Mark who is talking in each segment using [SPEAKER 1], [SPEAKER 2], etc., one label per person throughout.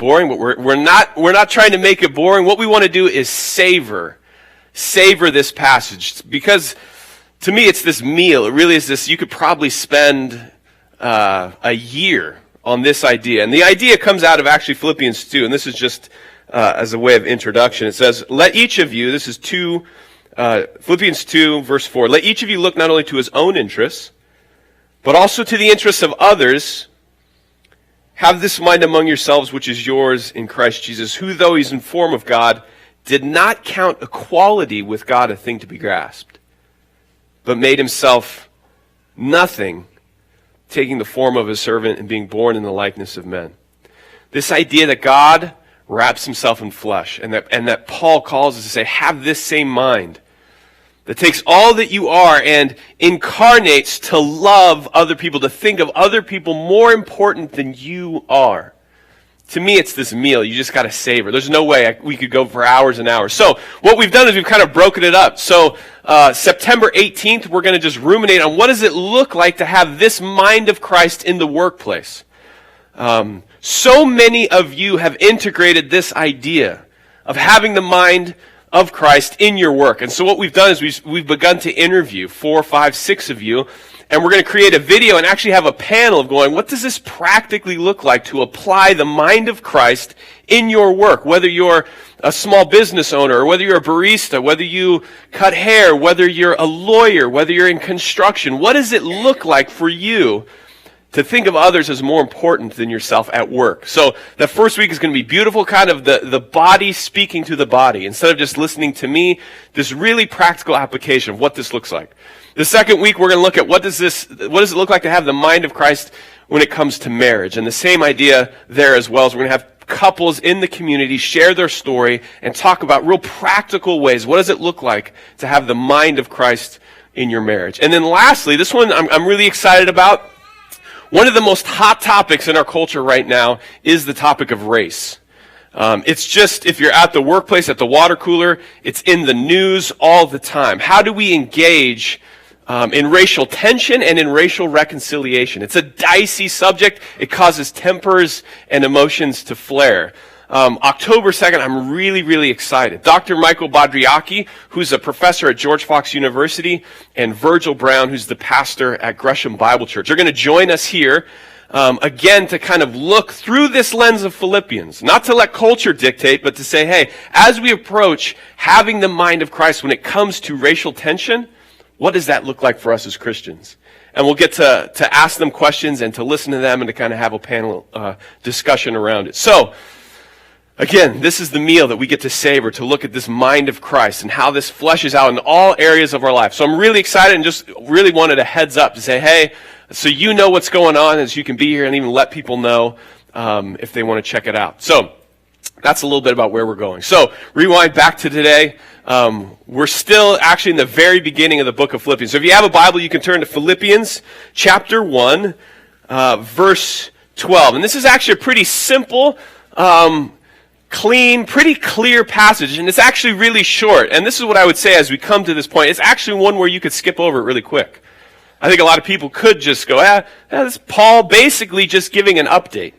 [SPEAKER 1] boring, but we're not trying to make it boring. What we want to do is savor this passage, because to me it's this meal. It really is this. You could probably spend a year on this idea, and the idea comes out of actually Philippians 2, and this is just as a way of introduction. It says, "Let each of you," this is Philippians 2, verse 4, "Let each of you look not only to his own interests, but also to the interests of others. Have this mind among yourselves, which is yours in Christ Jesus, who, though he's in form of God, did not count equality with God a thing to be grasped, but made himself nothing, taking the form of a servant and being born in the likeness of men." This idea that God wraps himself in flesh, and that Paul calls us to say, have this same mind, that takes all that you are and incarnates to love other people, to think of other people more important than you are. To me, it's this meal you just got to savor. There's no way we could go for hours and hours. So what we've done is we've kind of broken it up. So September 18th, we're going to just ruminate on what does it look like to have this mind of Christ in the workplace. So many of you have integrated this idea of having the mind of Christ in your work. And so what we've done is we've begun to interview 4, 5, 6 of you, and we're going to create a video and actually have a panel of going, what does this practically look like to apply the mind of Christ in your work? Whether you're a small business owner, or whether you're a barista, whether you cut hair, whether you're a lawyer, whether you're in construction, what does it look like for you to think of others as more important than yourself at work? So the first week is going to be beautiful, kind of the body speaking to the body. Instead of just listening to me, this really practical application of what this looks like. The second week, we're going to look at what does it look like to have the mind of Christ when it comes to marriage. And the same idea there as well, is we're going to have couples in the community share their story and talk about real practical ways. What does it look like to have the mind of Christ in your marriage? And then lastly, this one I'm really excited about. One of the most hot topics in our culture right now is the topic of race. It's just, if you're at the workplace, at the water cooler, it's in the news all the time. How do we engage in racial tension and in racial reconciliation? It's a dicey subject. It causes tempers and emotions to flare. October 2nd, I'm really, really excited. Dr. Michael Badriaki, who's a professor at George Fox University, and Virgil Brown, who's the pastor at Gresham Bible Church, are going to join us here again to kind of look through this lens of Philippians. Not to let culture dictate, but to say, hey, as we approach having the mind of Christ when it comes to racial tension, what does that look like for us as Christians? And we'll get to ask them questions and to listen to them and to kind of have a panel discussion around it. So, again, this is the meal that we get to savor, to look at this mind of Christ and how this fleshes out in all areas of our life. So I'm really excited and just really wanted a heads up to say, hey, so you know what's going on, as you can be here and even let people know if they want to check it out. So that's a little bit about where we're going. So rewind back to today. We're still actually in the very beginning of the book of Philippians. So if you have a Bible, you can turn to Philippians chapter 1, verse 12. And this is actually a pretty simple, clean, pretty clear passage, and it's actually really short. And this is what I would say as we come to this point. It's actually one where you could skip over it really quick. I think a lot of people could just go, this is Paul basically just giving an update.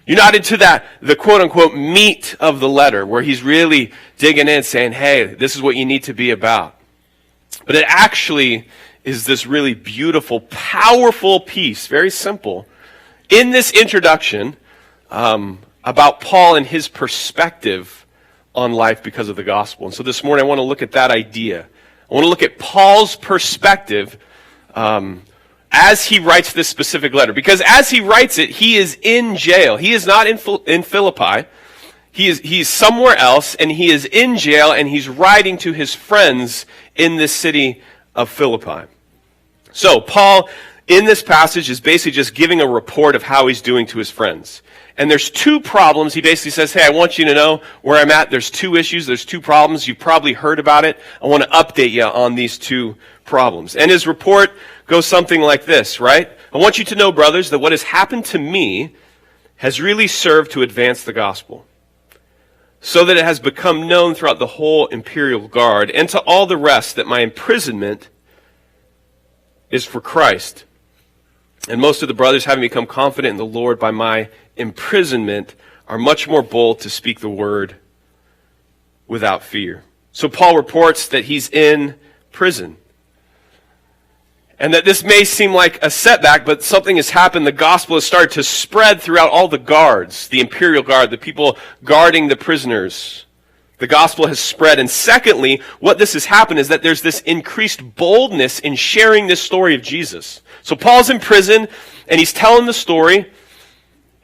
[SPEAKER 1] You're not into the quote-unquote meat of the letter, where he's really digging in saying, hey, this is what you need to be about. But it actually is this really beautiful, powerful piece, very simple, in this introduction, about Paul and his perspective on life because of the gospel. And so this morning I want to look at that idea. I want to look at Paul's perspective as he writes this specific letter. Because as he writes it, he is in jail. He is not in Philippi. He's somewhere else, and he is in jail, and he's writing to his friends in this city of Philippi. So Paul, in this passage, is basically just giving a report of how he's doing to his friends. And there's two problems. He basically says, hey, I want you to know where I'm at. There's two issues. There's two problems. You've probably heard about it. I want to update you on these two problems. And his report goes something like this, right? I want you to know, brothers, that what has happened to me has really served to advance the gospel, so that it has become known throughout the whole imperial guard and to all the rest that my imprisonment is for Christ. And most of the brothers, having become confident in the Lord by my imprisonment, are much more bold to speak the word without fear. So Paul reports that he's in prison. And that this may seem like a setback, but something has happened. The gospel has started to spread throughout all the guards, the imperial guard, the people guarding the prisoners. The gospel has spread. And secondly, what this has happened is that there's this increased boldness in sharing this story of Jesus. So Paul's in prison, and he's telling the story,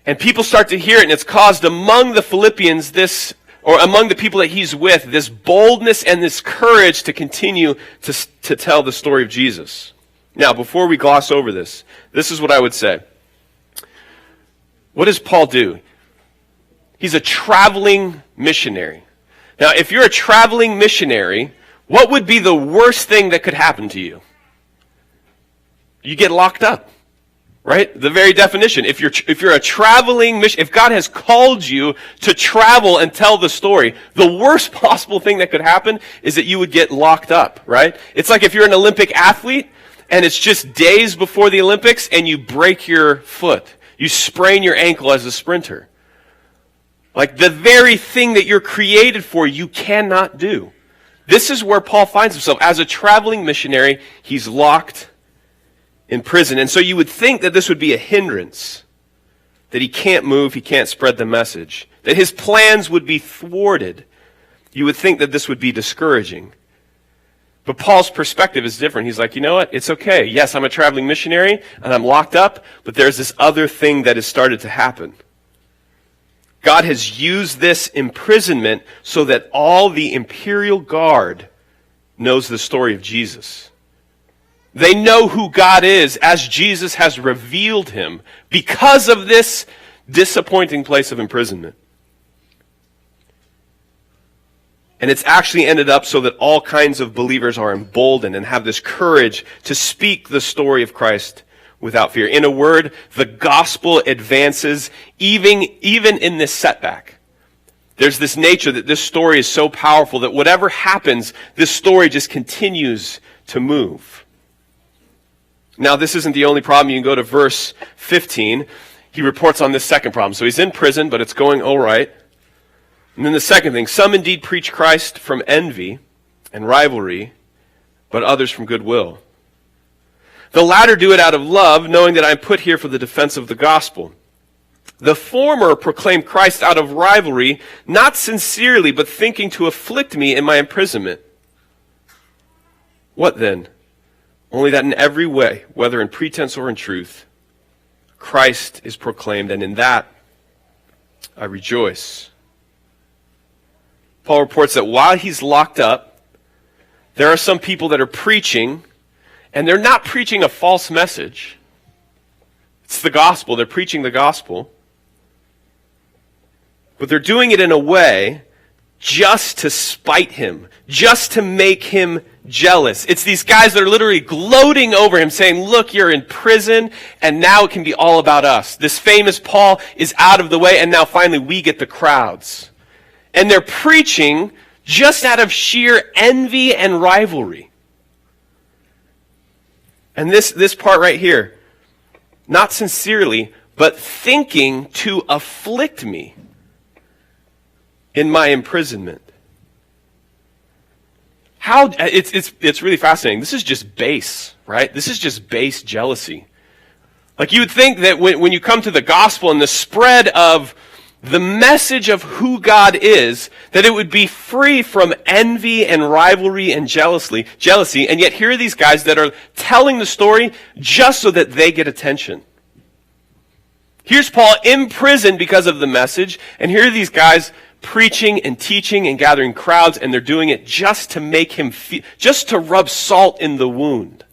[SPEAKER 1] and people start to hear it, and it's caused among the Philippians this, or among the people that he's with, this boldness and this courage to continue to tell the story of Jesus. Now, before we gloss over this is what I would say. What does Paul do? He's a traveling missionary. Now, if you're a traveling missionary, what would be the worst thing that could happen to you? You get locked up, right? The very definition. If you're a traveling mission, if God has called you to travel and tell the story, the worst possible thing that could happen is that you would get locked up, right? It's like if you're an Olympic athlete, and it's just days before the Olympics, and you break your foot. You sprain your ankle as a sprinter. Like the very thing that you're created for, you cannot do. This is where Paul finds himself. As a traveling missionary, he's locked in prison. And so you would think that this would be a hindrance. That he can't move, he can't spread the message. That his plans would be thwarted. You would think that this would be discouraging. But Paul's perspective is different. He's like, you know what? It's okay. Yes, I'm a traveling missionary, and I'm locked up, but there's this other thing that has started to happen. God has used this imprisonment so that all the imperial guard knows the story of Jesus. They know who God is as Jesus has revealed him because of this disappointing place of imprisonment. And it's actually ended up so that all kinds of believers are emboldened and have this courage to speak the story of Christ without fear. In a word, the gospel advances even in this setback. There's this nature that this story is so powerful that whatever happens, this story just continues to move. Now, this isn't the only problem. You can go to verse 15. He reports on this second problem. So he's in prison, but it's going all right. And then the second thing, some indeed preach Christ from envy and rivalry, but others from goodwill. The latter do it out of love, knowing that I am put here for the defense of the gospel. The former proclaim Christ out of rivalry, not sincerely, but thinking to afflict me in my imprisonment. What then? Only that in every way, whether in pretense or in truth, Christ is proclaimed, and in that I rejoice. Paul reports that while he's locked up, there are some people that are preaching, and they're not preaching a false message. It's the gospel. They're preaching the gospel. But they're doing it in a way just to spite him, just to make him jealous. It's these guys that are literally gloating over him, saying, look, you're in prison, and now it can be all about us. This famous Paul is out of the way, and now finally we get the crowds. And they're preaching just out of sheer envy and rivalry. And this part right here, not sincerely, but thinking to afflict me in my imprisonment. It's really fascinating. This is just base, right? This is just base jealousy. Like you would think that when you come to the gospel and the spread of the message of who God is, that it would be free from envy and rivalry and jealousy, and yet here are these guys that are telling the story just so that they get attention. Here's Paul in prison because of the message, and here are these guys preaching and teaching and gathering crowds, and they're doing it just to make him feel, just to rub salt in the wound.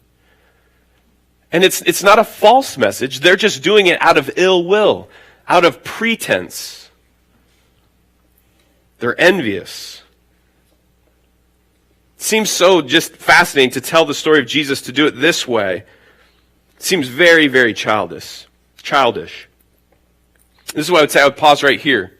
[SPEAKER 1] And it's not a false message, they're just doing it out of ill will, out of pretense. They're envious. It seems so just fascinating to tell the story of Jesus, to do it this way. It seems very, very childish. This is why I would say I would pause right here.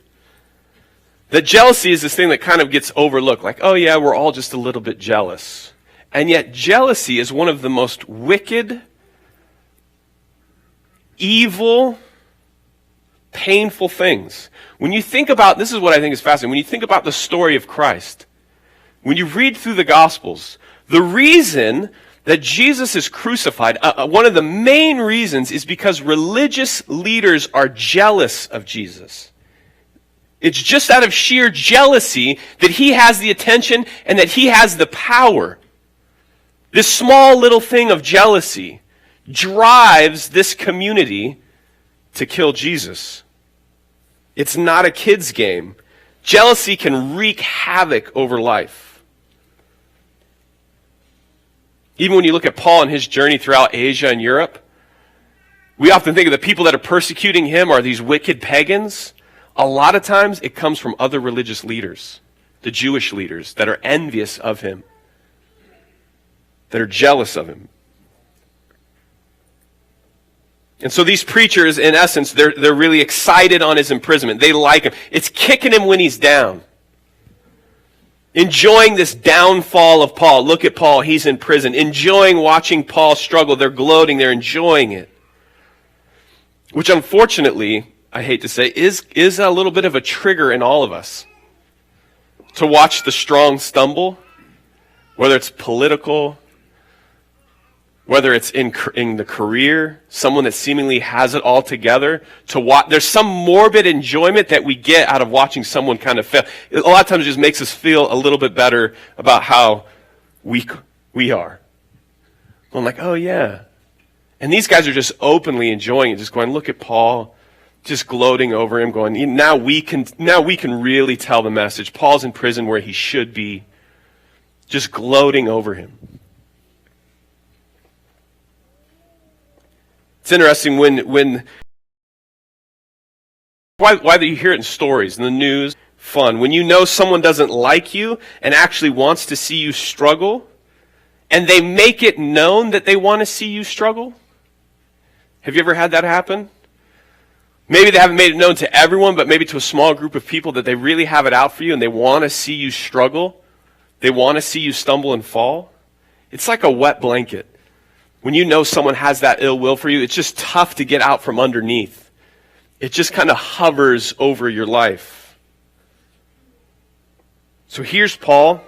[SPEAKER 1] That jealousy is this thing that kind of gets overlooked. Like, oh yeah, we're all just a little bit jealous. And yet jealousy is one of the most wicked, evil painful things. When you think about, this is what I think is fascinating, when you think about the story of Christ, when you read through the Gospels, the reason that Jesus is crucified, one of the main reasons is because religious leaders are jealous of Jesus. It's just out of sheer jealousy that he has the attention and that he has the power. This small little thing of jealousy drives this community to kill Jesus. It's not a kid's game. Jealousy can wreak havoc over life. Even when you look at Paul and his journey throughout Asia and Europe, we often think of the people that are persecuting him are these wicked pagans. A lot of times it comes from other religious leaders, the Jewish leaders that are envious of him, that are jealous of him. And so these preachers, in essence, they're really excited on his imprisonment. They like him. It's kicking him when he's down. Enjoying this downfall of Paul. Look at Paul, he's in prison. Enjoying watching Paul struggle. They're gloating, they're enjoying it. Which unfortunately, I hate to say, is a little bit of a trigger in all of us. To watch the strong stumble, whether it's political, whether it's in the career, someone that seemingly has it all together, to watch. There's some morbid enjoyment that we get out of watching someone kind of fail. A lot of times it just makes us feel a little bit better about how weak we are. I'm like, oh yeah. And these guys are just openly enjoying it, just going, look at Paul, just gloating over him, going, now we can really tell the message. Paul's in prison where he should be, just gloating over him. It's interesting when why you hear it in stories, in the news, fun. When you know someone doesn't like you and actually wants to see you struggle, and they make it known that they want to see you struggle. Have you ever had that happen? Maybe they haven't made it known to everyone, but maybe to a small group of people that they really have it out for you and they want to see you struggle. They want to see you stumble and fall. It's like a wet blanket. When you know someone has that ill will for you, it's just tough to get out from underneath. It just kind of hovers over your life. So here's Paul,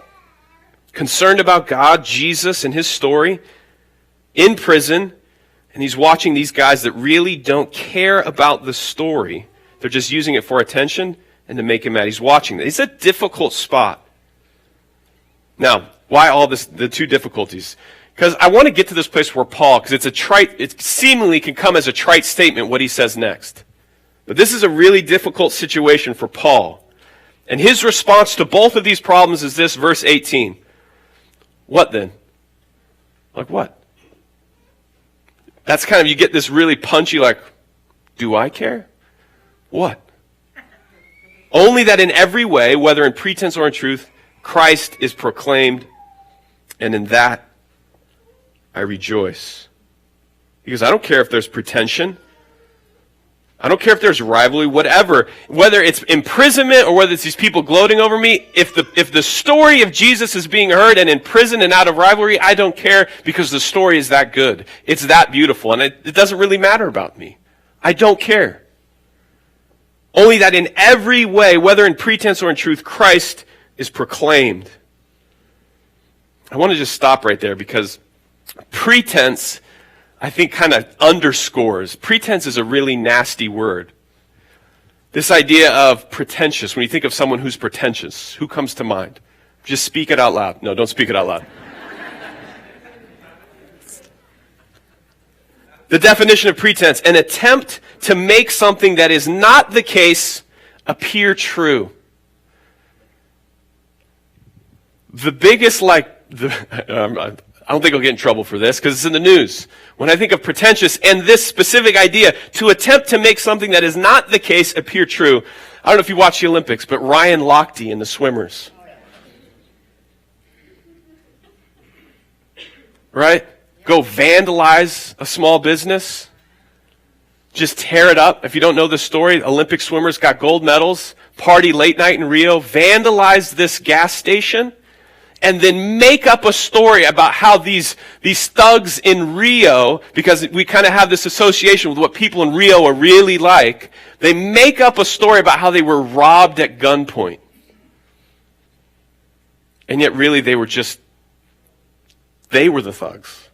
[SPEAKER 1] concerned about God, Jesus, and his story, in prison, and he's watching these guys that really don't care about the story. They're just using it for attention and to make him mad. He's watching that. It's a difficult spot. Now, why all this, the two difficulties? Because I want to get to this place where Paul, because it seemingly can come as a trite statement what he says next. But this is a really difficult situation for Paul. And his response to both of these problems is this, verse 18. What then? Like what? That's kind of, you get this really punchy, like, do I care? What? Only that in every way, whether in pretense or in truth, Christ is proclaimed, and in that I rejoice. Because I don't care if there's pretension. I don't care if there's rivalry, whatever. Whether it's imprisonment or whether it's these people gloating over me, if the story of Jesus is being heard and in prison and out of rivalry, I don't care because the story is that good. It's that beautiful, and it doesn't really matter about me. I don't care. Only that in every way, whether in pretense or in truth, Christ is proclaimed. I want to just stop right there because pretense, I think, kind of underscores. Pretense is a really nasty word. This idea of pretentious, when you think of someone who's pretentious, who comes to mind? Just speak it out loud. No, don't speak it out loud. The definition of pretense, an attempt to make something that is not the case appear true. The biggest, I don't think I'll get in trouble for this because it's in the news. When I think of pretentious and this specific idea, to attempt to make something that is not the case appear true. I don't know if you watch the Olympics, but Ryan Lochte and the swimmers. Right? Go vandalize a small business. Just tear it up. If you don't know the story, Olympic swimmers got gold medals, party late night in Rio, vandalized this gas station, and then make up a story about how these thugs in Rio, because we kind of have this association with what people in Rio are really like, they make up a story about how they were robbed at gunpoint. And yet really they were the thugs.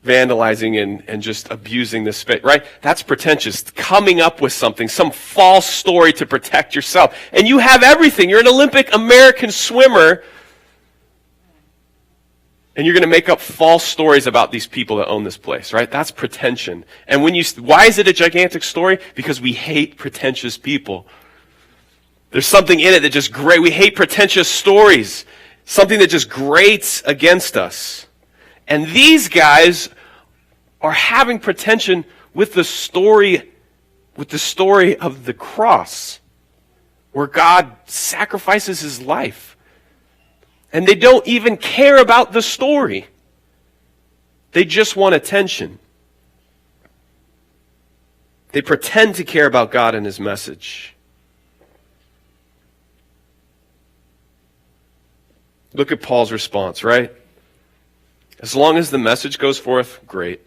[SPEAKER 1] Vandalizing and just abusing this space, right? That's pretentious. Coming up with something, some false story to protect yourself. And you have everything. You're an Olympic American swimmer. And you're going to make up false stories about these people that own this place, right? That's pretension. And why is it a gigantic story? Because we hate pretentious people. There's something in it that just we hate pretentious stories. Something that just grates against us. And these guys are having pretension with the story of the cross, where God sacrifices his life. And they don't even care about the story. They just want attention. They pretend to care about God and his message. Look at Paul's response, right? As long as the message goes forth, great.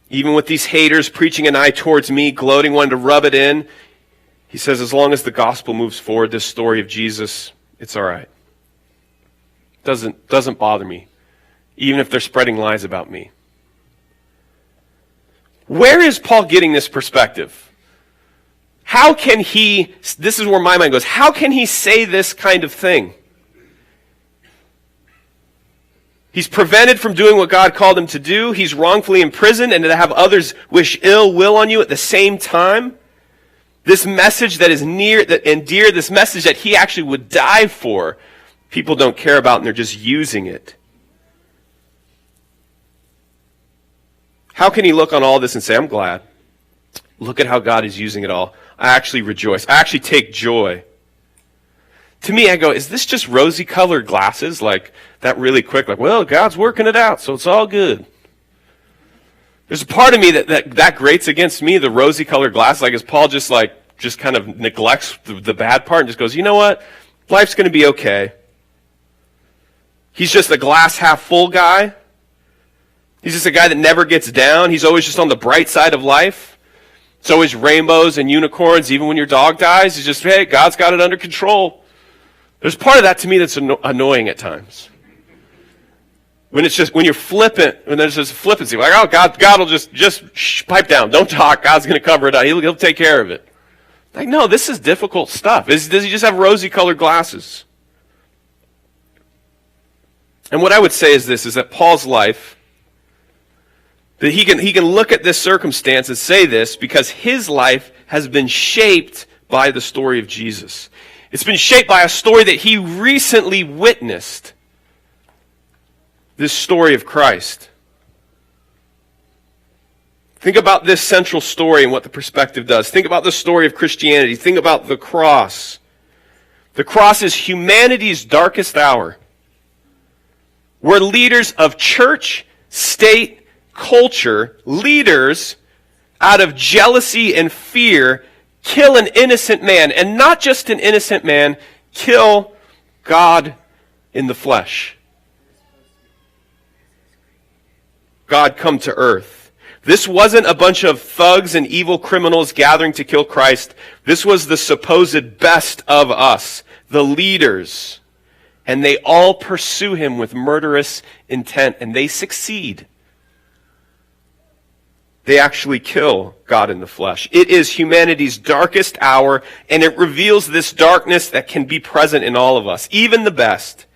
[SPEAKER 1] Even with these haters preaching an eye towards me, gloating, wanting to rub it in, he says, as long as the gospel moves forward, this story of Jesus, it's all right. Doesn't bother me, even if they're spreading lies about me. Where is Paul getting this perspective? How can he, this is where my mind goes, how can he say this kind of thing? He's prevented from doing what God called him to do. He's wrongfully imprisoned, and to have others wish ill will on you at the same time. This message that is near and dear, this message that he actually would die for, people don't care about, and they're just using it. How can he look on all this and say, I'm glad. Look at how God is using it all. I actually rejoice. I actually take joy. To me, I go, is this just rosy-colored glasses? Like, that really quick, like, well, God's working it out, so it's all good. There's a part of me that grates against me, the rosy-colored glasses. Like, is Paul just kind of neglects the bad part and just goes, you know what? Life's going to be okay. He's just a glass half full guy. He's just a guy that never gets down. He's always just on the bright side of life. It's always rainbows and unicorns, even when your dog dies. It's just, hey, God's got it under control. There's part of that to me that's annoying at times. When you're flippant, when there's just flippancy, like, oh, God will just pipe down. Don't talk. God's going to cover it up. He'll take care of it. Like, no, this is difficult stuff. Does he just have rosy-colored glasses? And what I would say is this, is that Paul's life, that he can look at this circumstance and say this because his life has been shaped by the story of Jesus. It's been shaped by a story that he recently witnessed. This story of Christ. Think about this central story and what the perspective does. Think about the story of Christianity. Think about the cross. The cross is humanity's darkest hour, where leaders of church, state, culture, leaders, out of jealousy and fear, kill an innocent man, and not just an innocent man, kill God in the flesh. God come to earth. This wasn't a bunch of thugs and evil criminals gathering to kill Christ. This was the supposed best of us, the leaders. And they all pursue him with murderous intent, and they succeed. They actually kill God in the flesh. It is humanity's darkest hour, and it reveals this darkness that can be present in all of us, even the best.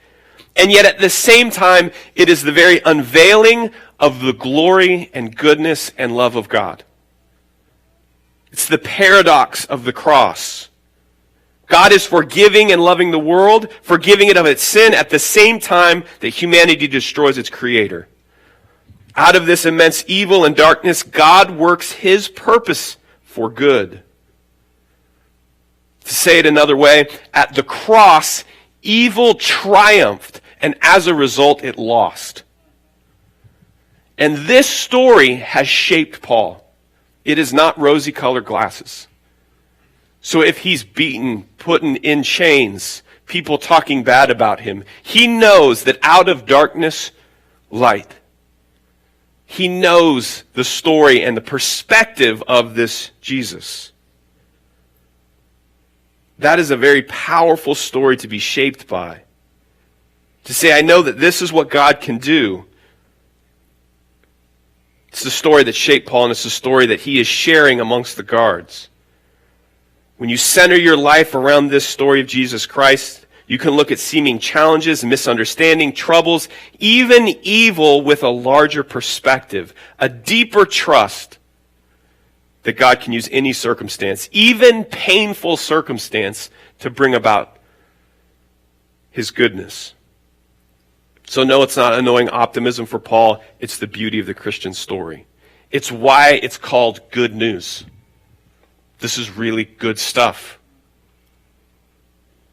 [SPEAKER 1] And yet at the same time, it is the very unveiling of the glory and goodness and love of God. It's the paradox of the cross. God is forgiving and loving the world, forgiving it of its sin at the same time that humanity destroys its creator. Out of this immense evil and darkness, God works his purpose for good. To say it another way, at the cross, evil triumphed, and as a result, it lost. And this story has shaped Paul. It is not rosy-colored glasses. So if he's beaten, put in chains, people talking bad about him. He knows that out of darkness, light. He knows the story and the perspective of this Jesus. That is a very powerful story to be shaped by. To say, I know that this is what God can do. It's the story that shaped Paul, and it's the story that he is sharing amongst the guards. When you center your life around this story of Jesus Christ, you can look at seeming challenges, misunderstanding, troubles, even evil with a larger perspective, a deeper trust that God can use any circumstance, even painful circumstance, to bring about his goodness. So no, it's not annoying optimism for Paul. It's the beauty of the Christian story. It's why it's called good news. This is really good stuff.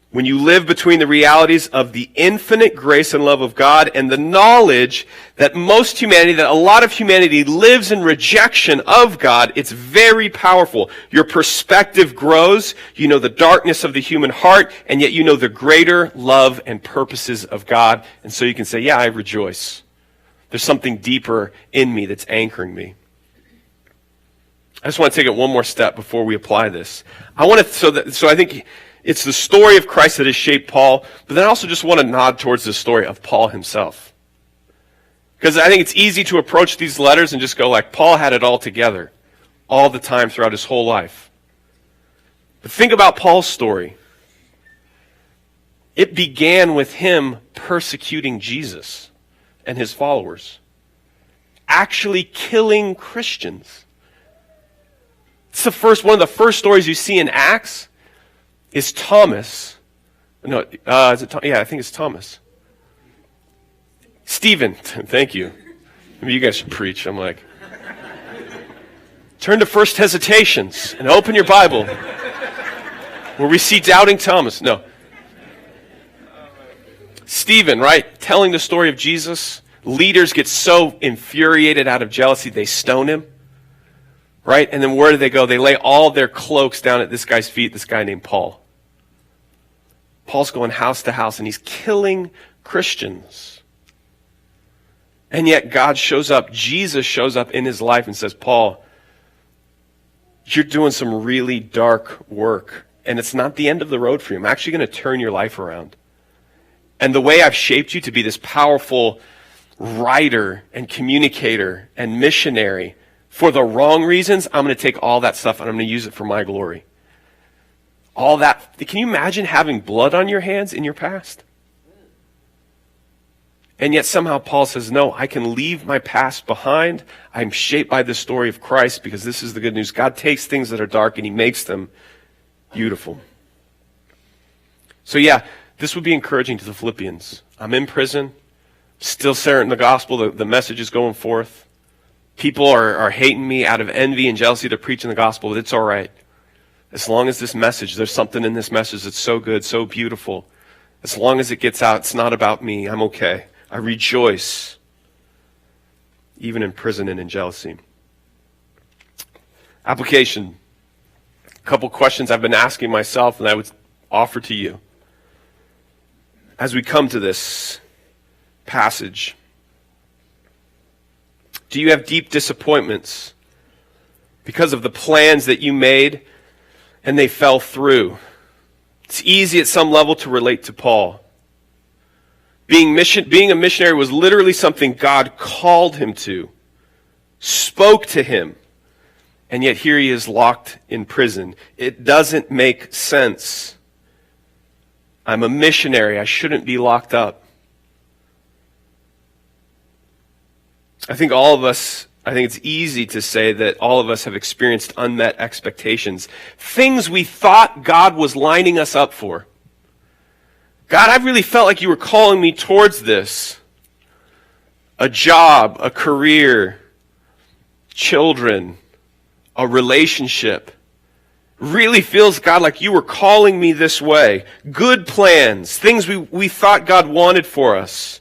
[SPEAKER 1] When you live between the realities of the infinite grace and love of God and the knowledge that that a lot of humanity lives in rejection of God, it's very powerful. Your perspective grows. You know the darkness of the human heart, and yet you know the greater love and purposes of God. And so you can say, yeah, I rejoice. There's something deeper in me that's anchoring me. I just want to take it one more step before we apply this. So I think it's the story of Christ that has shaped Paul, but then I also just want to nod towards the story of Paul himself. Because I think it's easy to approach these letters and just go like, Paul had it all together, all the time throughout his whole life. But think about Paul's story. It began with him persecuting Jesus and his followers, actually killing Christians. It's one of the first stories you see in Acts is Thomas. No, is it? Yeah, I think it's Thomas. Stephen, thank you. Maybe you guys should preach. I'm like, turn to First Hesitations and open your Bible where we see doubting Thomas. No. Stephen, right? Telling the story of Jesus. Leaders get so infuriated out of jealousy, they stone him. Right? And then where do they go? They lay all their cloaks down at this guy's feet, this guy named Paul. Paul's going house to house, and he's killing Christians. And yet God shows up, Jesus shows up in his life and says, Paul, you're doing some really dark work, and it's not the end of the road for you. I'm actually going to turn your life around. And the way I've shaped you to be this powerful writer and communicator and missionary, for the wrong reasons, I'm going to take all that stuff and I'm going to use it for my glory. All that. Can you imagine having blood on your hands in your past? And yet somehow Paul says, no, I can leave my past behind. I'm shaped by the story of Christ because this is the good news. God takes things that are dark and he makes them beautiful. So yeah, this would be encouraging to the Philippians. I'm in prison, still sharing the gospel, the message is going forth. People are hating me out of envy and jealousy. They're preaching the gospel, but it's all right. As long as this message, there's something in this message that's so good, so beautiful. As long as it gets out, it's not about me. I'm okay. I rejoice, even in prison and in jealousy. Application. A couple questions I've been asking myself and I would offer to you. As we come to this passage, do you have deep disappointments because of the plans that you made and they fell through? It's easy at some level to relate to Paul. Being a missionary was literally something God called him to, spoke to him, and yet here he is locked in prison. It doesn't make sense. I'm a missionary. I shouldn't be locked up. I think it's easy to say that all of us have experienced unmet expectations. Things we thought God was lining us up for. God, I really felt like you were calling me towards this. A job, a career, children, a relationship. Really feels, God, like you were calling me this way. Good plans, things we thought God wanted for us.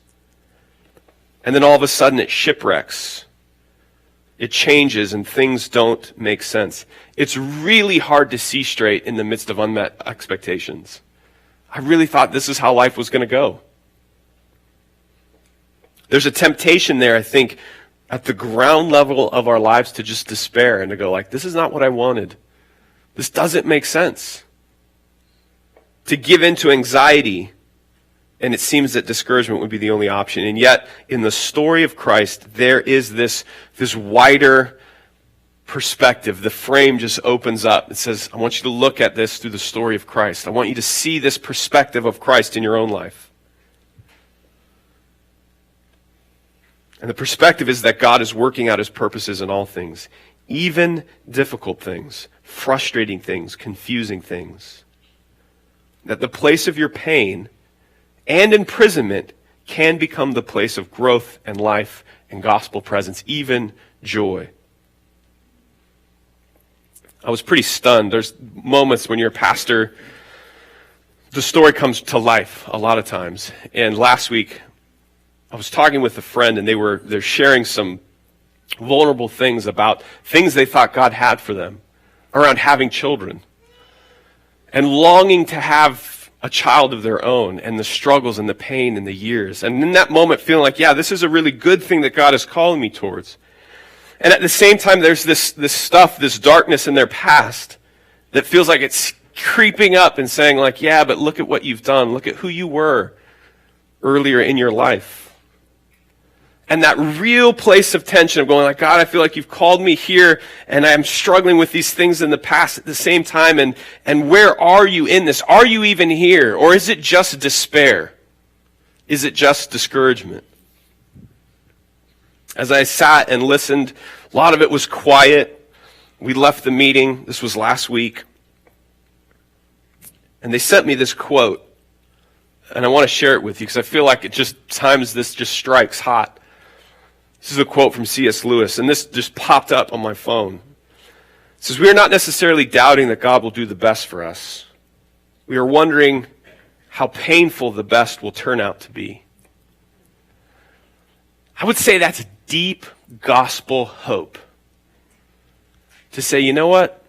[SPEAKER 1] And then all of a sudden it shipwrecks. It changes and things don't make sense. It's really hard to see straight in the midst of unmet expectations. I really thought this is how life was going to go. There's a temptation there, I think, at the ground level of our lives to just despair and to go like, this is not what I wanted. This doesn't make sense. To give in to anxiety, and it seems that discouragement would be the only option. And yet, in the story of Christ, there is this wider perspective. The frame just opens up. It says, I want you to look at this through the story of Christ. I want you to see this perspective of Christ in your own life. And the perspective is that God is working out his purposes in all things, even difficult things, frustrating things, confusing things. That the place of your pain and imprisonment can become the place of growth and life and gospel presence, even joy. I was pretty stunned. There's moments when you're a pastor, the story comes to life a lot of times. And last week, I was talking with a friend, and they're sharing some vulnerable things about things they thought God had for them around having children and longing to have a child of their own, and the struggles and the pain and the years. And in that moment, feeling like, yeah, this is a really good thing that God is calling me towards. And at the same time, there's this stuff, this darkness in their past that feels like it's creeping up and saying like, yeah, but look at what you've done. Look at who you were earlier in your life. And that real place of tension of going like, God, I feel like you've called me here and I'm struggling with these things in the past at the same time. And where are you in this? Are you even here? Or is it just despair? Is it just discouragement? As I sat and listened, a lot of it was quiet. We left the meeting. This was last week. And they sent me this quote. And I want to share it with you because I feel like it just times this just strikes hot. This is a quote from C.S. Lewis, and this just popped up on my phone. It says, we are not necessarily doubting that God will do the best for us. We are wondering how painful the best will turn out to be. I would say that's deep gospel hope. To say, you know what?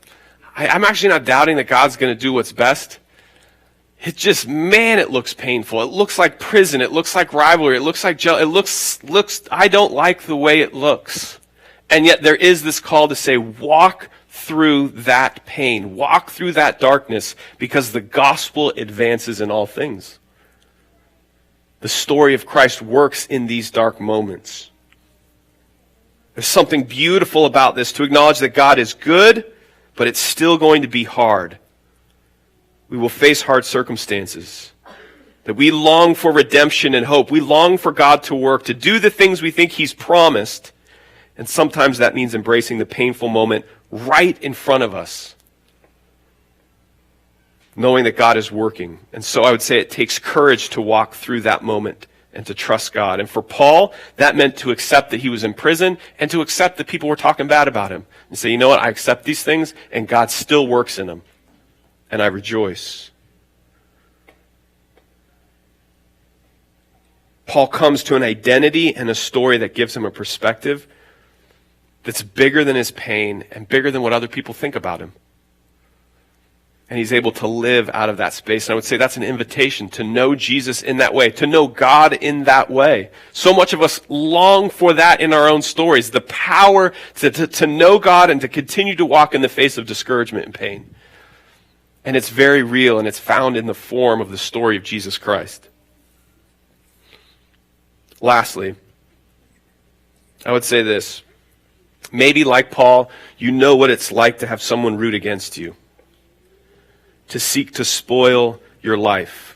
[SPEAKER 1] I'm actually not doubting that God's going to do what's best. It just, man, it looks painful. It looks like prison. It looks like rivalry. It looks like jail. It looks, I don't like the way it looks. And yet there is this call to say, walk through that pain. Walk through that darkness because the gospel advances in all things. The story of Christ works in these dark moments. There's something beautiful about this, to acknowledge that God is good, but it's still going to be hard. We will face hard circumstances. That we long for redemption and hope. We long for God to work, to do the things we think he's promised. And sometimes that means embracing the painful moment right in front of us, knowing that God is working. And so I would say it takes courage to walk through that moment and to trust God. And for Paul, that meant to accept that he was in prison and to accept that people were talking bad about him. And say, you know what, I accept these things and God still works in them. And I rejoice. Paul comes to an identity and a story that gives him a perspective that's bigger than his pain and bigger than what other people think about him. And he's able to live out of that space. And I would say that's an invitation to know Jesus in that way, to know God in that way. So much of us long for that in our own stories, the power to know God and to continue to walk in the face of discouragement and pain. And it's very real, and it's found in the form of the story of Jesus Christ. Lastly, I would say this. Maybe like Paul, you know what it's like to have someone root against you, to seek to spoil your life.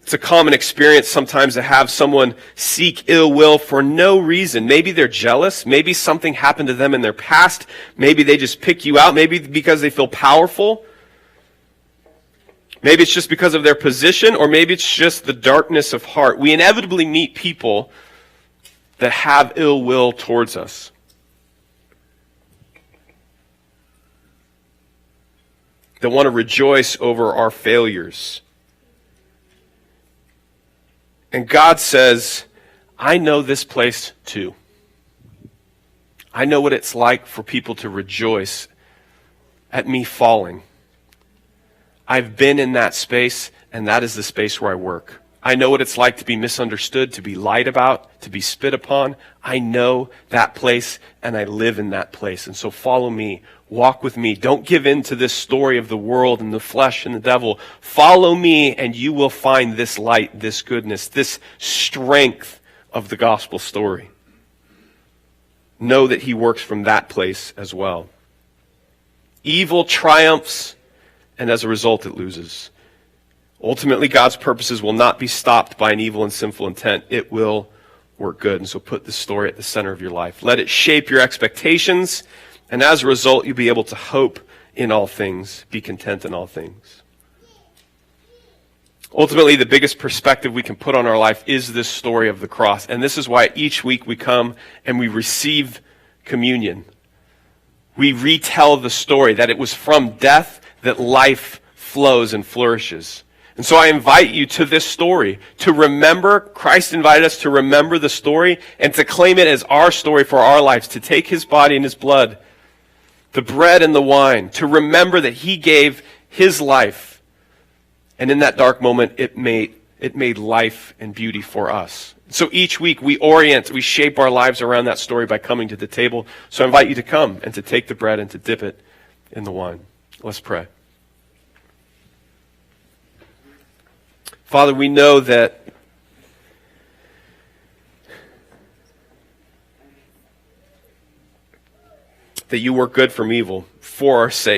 [SPEAKER 1] It's a common experience sometimes to have someone seek ill will for no reason. Maybe they're jealous. Maybe something happened to them in their past. Maybe they just pick you out. Maybe because they feel powerful. Maybe it's just because of their position, or maybe it's just the darkness of heart. We inevitably meet people that have ill will towards us. That want to rejoice over our failures. And God says, I know this place too. I know what it's like for people to rejoice at me falling. I've been in that space, and that is the space where I work. I know what it's like to be misunderstood, to be lied about, to be spit upon. I know that place, and I live in that place. And so follow me. Walk with me. Don't give in to this story of the world and the flesh and the devil. Follow me, and you will find this light, this goodness, this strength of the gospel story. Know that he works from that place as well. Evil triumphs, and as a result it loses. Ultimately, God's purposes will not be stopped by an evil and sinful intent. It will work good. And so put this story at the center of your life. Let it shape your expectations, and as a result, you'll be able to hope in all things, be content in all things. Ultimately, the biggest perspective we can put on our life is this story of the cross. And this is why each week we come and we receive communion. We retell the story that it was from death that life flows and flourishes. And so I invite you to this story, to remember, Christ invited us to remember the story and to claim it as our story for our lives, to take his body and his blood, the bread and the wine, to remember that he gave his life. And in that dark moment, it made life and beauty for us. So each week we shape our lives around that story by coming to the table. So I invite you to come and to take the bread and to dip it in the wine. Let's pray. Father, we know that you work good from evil for our sake.